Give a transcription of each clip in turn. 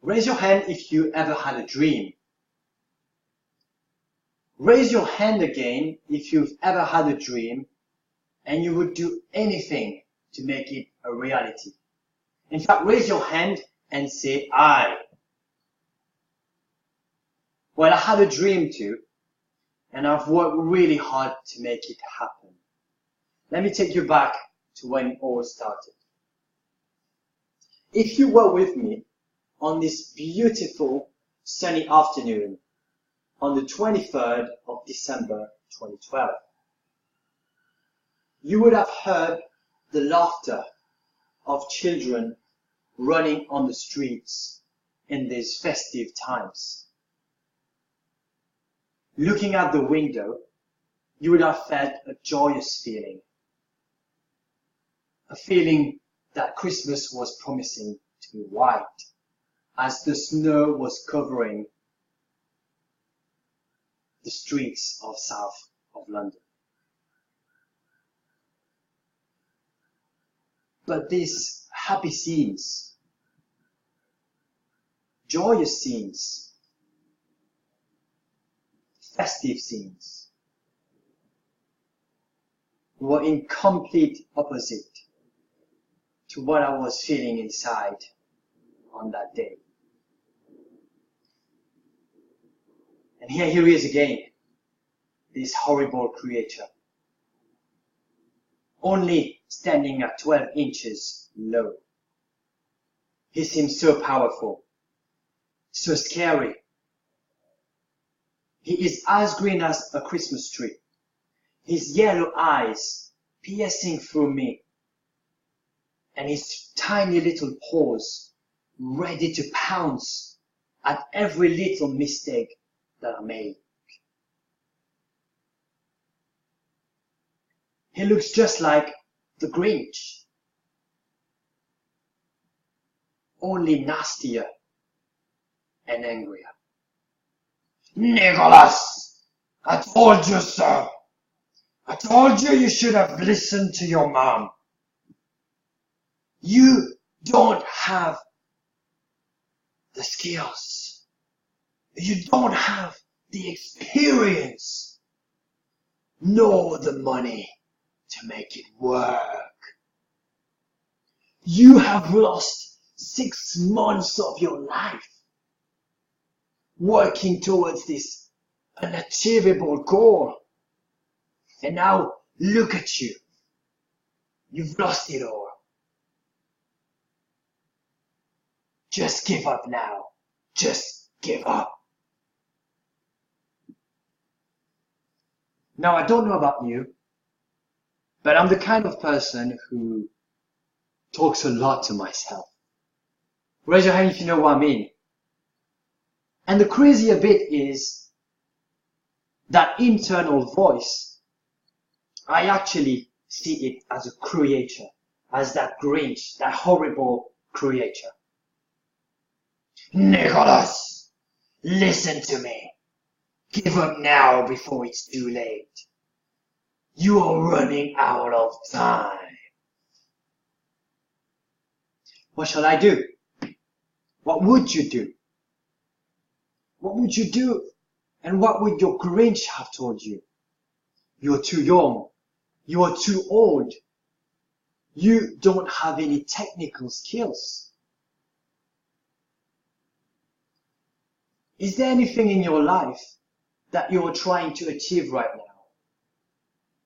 Raise your hand if you ever had a dream. Raise your hand again if you've ever had a dream and you would do anything to make it a reality. In fact, raise your hand and say, I. Well, I had a dream too, and I've worked really hard to make it happen. Let me take you back to when it all started. If you were with me on this beautiful sunny afternoon on the 23rd of December 2012, you would have heard the laughter of children running on the streets in these festive times. Looking out the window, you would have felt a joyous feeling. A feeling that Christmas was promising to be white as the snow was covering the streets of south of London. But these happy scenes, joyous scenes, festive scenes, were in complete opposite to what I was feeling inside on that day. And here he is again, this horrible creature, only standing at 12 inches low. He seems so powerful, so scary. He is as green as a Christmas tree, his yellow eyes piercing through me, and his tiny little paws ready to pounce at every little mistake that I make. He looks just like the Grinch, only nastier and angrier. Nicholas, I told you so. I told you you should have listened to your mom. You don't have the skills. You don't have the experience, nor the money to make it work. You have lost 6 months of your life working towards this unachievable goal. And now look at you. You've lost it all. Just give up now. Just give up. Now, I don't know about you, but I'm the kind of person who talks a lot to myself. Raise your hand if you know what I mean. And the crazier bit is that internal voice, I actually see it as a creator, as that Grinch, that horrible creator. Nicholas, listen to me. Give up now before it's too late. You are running out of time. What shall I do? What would you do? What would you do? And what would your Grinch have told you? You're too young. You are too old. You don't have any technical skills. Is there anything in your life that you're trying to achieve right now,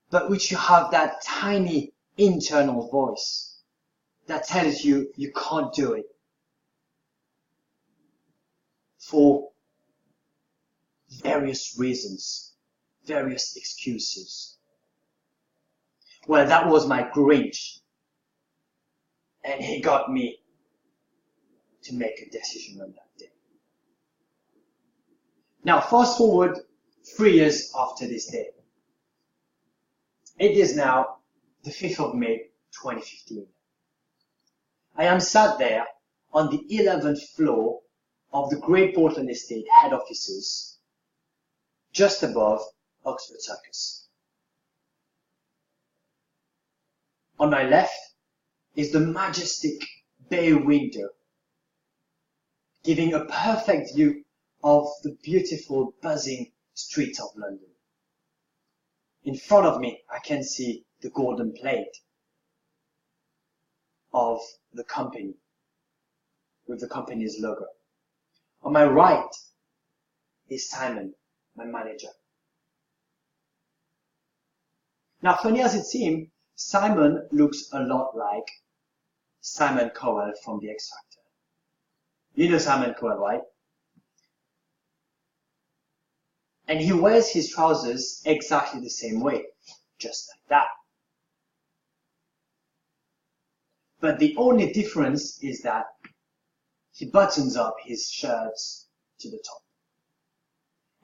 but which you have that tiny internal voice that tells you you can't do it for various reasons, various excuses? Well, that was my Grinch, and he got me to make a decision on that day. Now, fast forward 3 years after this day. It is now the 5th of May, 2015. I am sat there on the 11th floor of the Great Portland Estate head offices, just above Oxford Circus. On my left is the majestic bay window giving a perfect view of the beautiful, buzzing streets of London. In front of me, I can see the golden plate of the company with the company's logo. On my right is Simon, my manager. Now, funny as it seems, Simon looks a lot like Simon Cowell from The X Factor. You know Simon Cowell, right? And he wears his trousers exactly the same way, just like that. But the only difference is that he buttons up his shirts to the top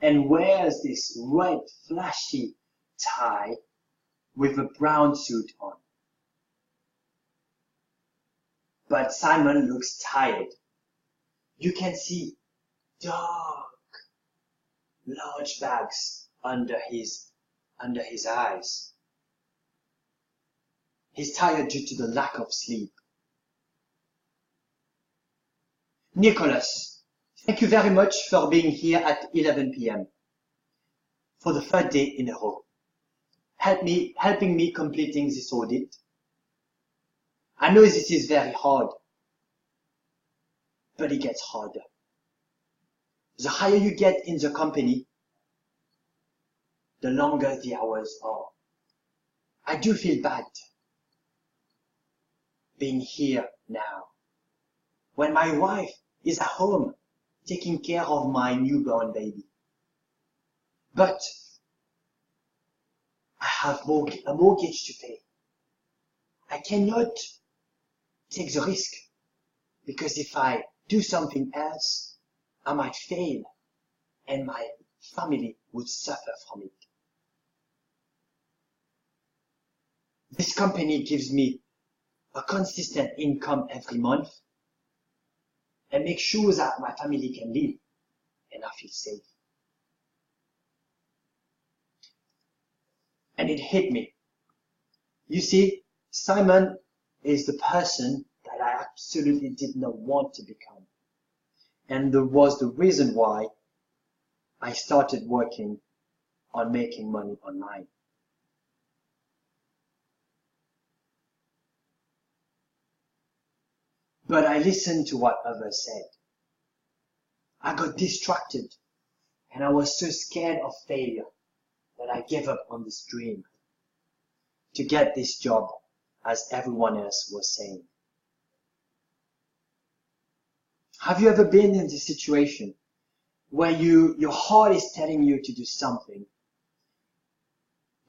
and wears this red flashy tie with a brown suit on. But Simon looks tired. You can see dark, large bags under his eyes. He's tired due to the lack of sleep. Nicholas, thank you very much for being here at 11 p.m. for the third day in a row. Helping me completing this audit. I know this is very hard, but it gets harder. The higher you get in the company, the longer the hours are. I do feel bad being here now, when my wife is at home taking care of my newborn baby. But I have a mortgage to pay. I cannot take the risk, because if I do something else, I might fail and my family would suffer from it. This company gives me a consistent income every month and makes sure that my family can live and I feel safe. And it hit me. You see, Simon is the person that I absolutely did not want to become. And that was the reason why I started working on making money online. But I listened to what others said. I got distracted and I was so scared of failure that I gave up on this dream to get this job, as everyone else was saying. Have you ever been in this situation where your heart is telling you to do something,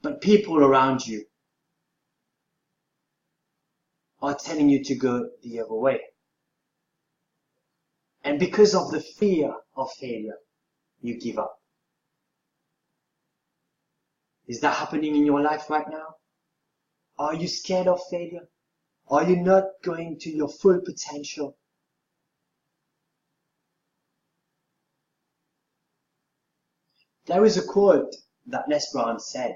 but people around you are telling you to go the other way? And because of the fear of failure, you give up. Is that happening in your life right now? Are you scared of failure? Are you not going to your full potential? There is a quote that Les Brown said,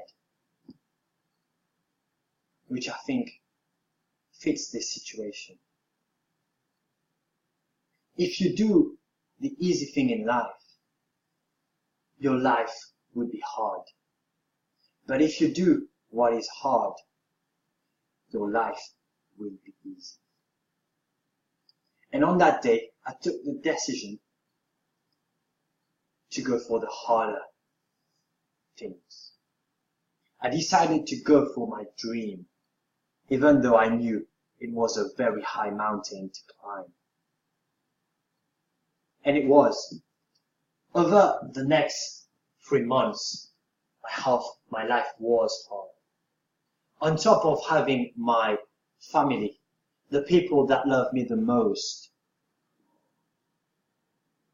which I think fits this situation. If you do the easy thing in life, your life would be hard. But if you do what is hard, your life will be easy. And on that day, I took the decision to go for the harder things. I decided to go for my dream, even though I knew it was a very high mountain to climb. And it was. Over the next 3 months, my life was hard. On top of having my family, the people that love me the most,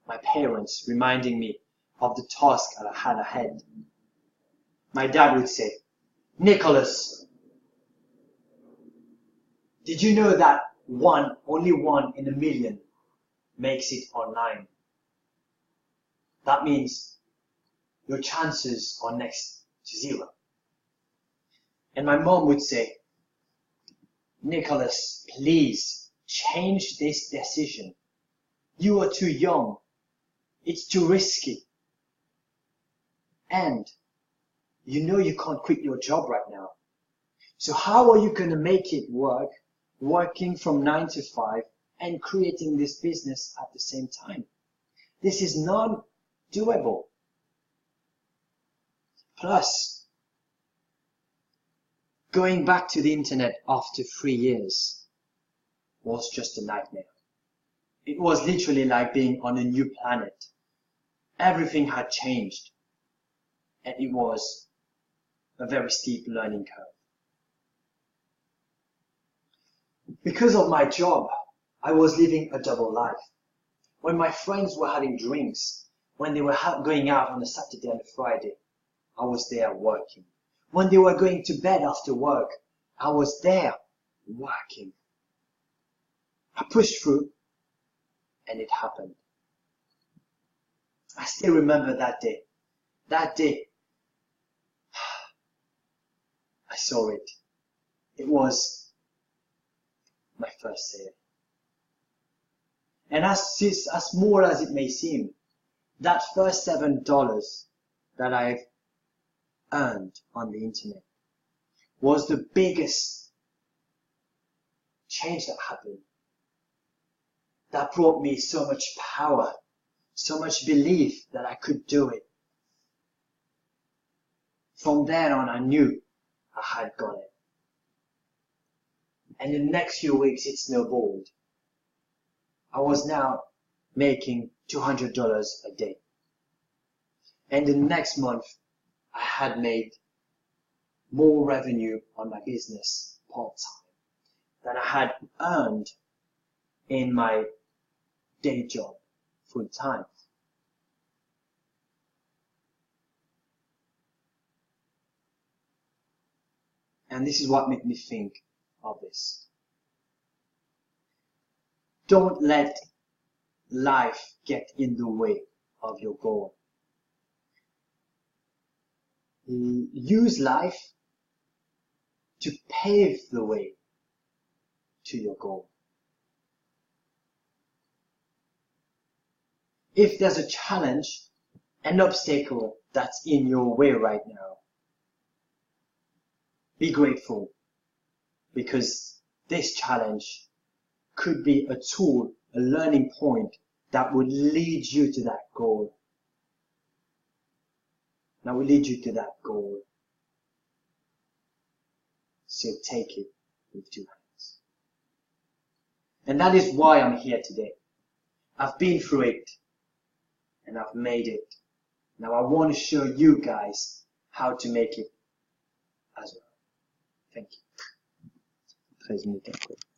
my parents reminding me of the task that I had ahead. My dad would say, Nicholas, did you know that only one in a million makes it online? That means your chances are next to zero. And my mom would say, Nicholas, please change this decision. You are too young. It's too risky. And you know you can't quit your job right now. So how are you going to make it work, working from 9 to 5 and creating this business at the same time? This is not doable. Plus, going back to the internet after 3 years was just a nightmare. It was literally like being on a new planet. Everything had changed, and it was a very steep learning curve. Because of my job, I was living a double life. When my friends were having drinks, when they were going out on a Saturday and a Friday, I was there working. When they were going to bed after work, I was there working. I pushed through, and it happened. I still remember that day. That day, I saw it. It was my first sale. And as small as it may seem, that first $7 that I've earned on the internet was the biggest change that happened. That brought me so much power, so much belief that I could do it. From then on, I knew I had got it. And in the next few weeks, it snowballed. I was now making $200 a day. And the next month, I had made more revenue on my business part-time than I had earned in my day job full-time. And this is what made me think of this. Don't let life get in the way of your goal. Use life to pave the way to your goal. If there's a challenge, an obstacle that's in your way right now, be grateful, because this challenge could be a tool, a learning point that would lead you to that goal. That will lead you to that goal. So take it with 2 hands. And that is why I'm here today. I've been through it, and I've made it. Now I want to show you guys how to make it as well. Thank you. 13 minutes.